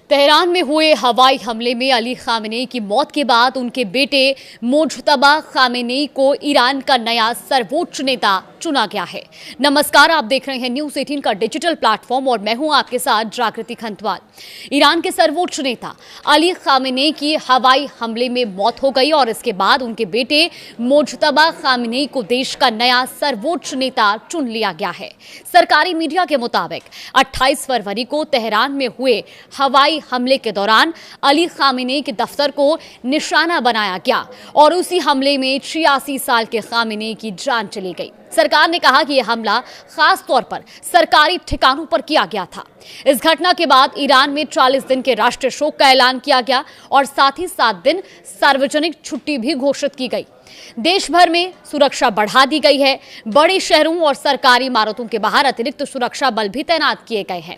Tehran में हुए हवाई हमले में अली खामेनेई की मौत के बाद उनके बेटे मुज्तबा खामेनेई को ईरान का नया सर्वोच्च नेता चुना गया है। नमस्कार, आप देख रहे हैं न्यूज़ 18 का डिजिटल प्लेटफॉर्म और मैं हूं आपके साथ जागृति खंतवाल। ईरान के सर्वोच्च नेता अली खामेनेई की हवाई हमले में मौत हो गई और इसके बाद उनके बेटे मुज्तबा खामेनेई को देश का नया सर्वोच्च नेता चुन लिया गया है। सरकारी मीडिया के मुताबिक 28 फरवरी को तेहरान में हुए हवाई हमले के दौरान अली खामेनेई के दफ्तर को निशाना बनाया गया और उसी हमले में 86 साल के खामेनेई की जान चली गई। सरकार ने कहा कि यह हमला खास तौर पर सरकारी ठिकानों पर किया गया था। इस घटना के बाद ईरान में 40 दिन के राष्ट्रीय शोक का ऐलान किया गया और साथ ही 7 दिन सार्वजनिक छुट्टी भी घोषित की गई। देश भर में सुरक्षा बढ़ा दी गई है। बड़े शहरों और सरकारी इमारतों के बाहर अतिरिक्त सुरक्षा बल भी तैनात किए गए हैं।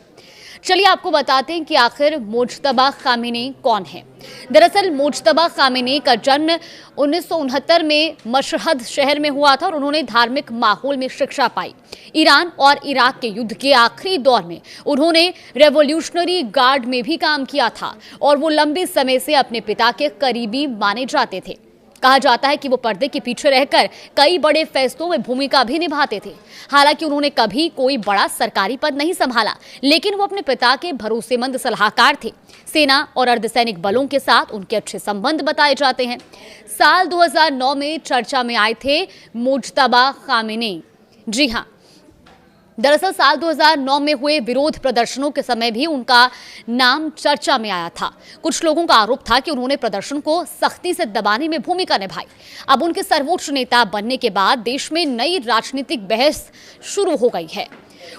चलिए आपको बताते हैं कि आखिर मुज्तबा खामेनेई कौन है। दरअसल मुज्तबा खामेनेई का जन्म 1969 में मशहद शहर में हुआ था और उन्होंने धार्मिक माहौल में शिक्षा पाई। ईरान और इराक के युद्ध के आखिरी दौर में उन्होंने रेवोल्यूशनरी गार्ड में भी काम किया था और वो लंबे समय से अपने पिता के करीबी माने जाते थे। कहा जाता है कि वो पर्दे के पीछे रहकर कई बड़े फैसलों में भूमिका भी निभाते थे। हालांकि उन्होंने कभी कोई बड़ा सरकारी पद नहीं संभाला, लेकिन वो अपने पिता के भरोसेमंद सलाहकार थे। सेना और अर्धसैनिक बलों के साथ उनके अच्छे संबंध बताए जाते हैं। साल 2009 में चर्चा में आए थे मुज्तबा खामेनेई। जी हाँ, दरअसल साल 2009 में हुए विरोध प्रदर्शनों के समय भी उनका नाम चर्चा में आया था। कुछ लोगों का आरोप था कि उन्होंने प्रदर्शन को सख्ती से दबाने में भूमिका निभाई। अब उनके सर्वोच्च नेता बनने के बाद देश में नई राजनीतिक बहस शुरू हो गई है।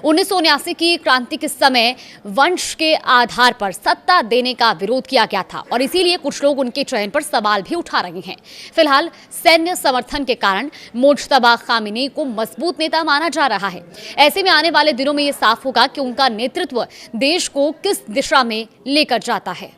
1979 की क्रांति के समय वंश के आधार पर सत्ता देने का विरोध किया गया था और इसीलिए कुछ लोग उनके चयन पर सवाल भी उठा रहे हैं। फिलहाल सैन्य समर्थन के कारण मुज्तबा खामेनेई को मजबूत नेता माना जा रहा है। ऐसे में आने वाले दिनों में ये साफ होगा कि उनका नेतृत्व देश को किस दिशा में लेकर जाता है।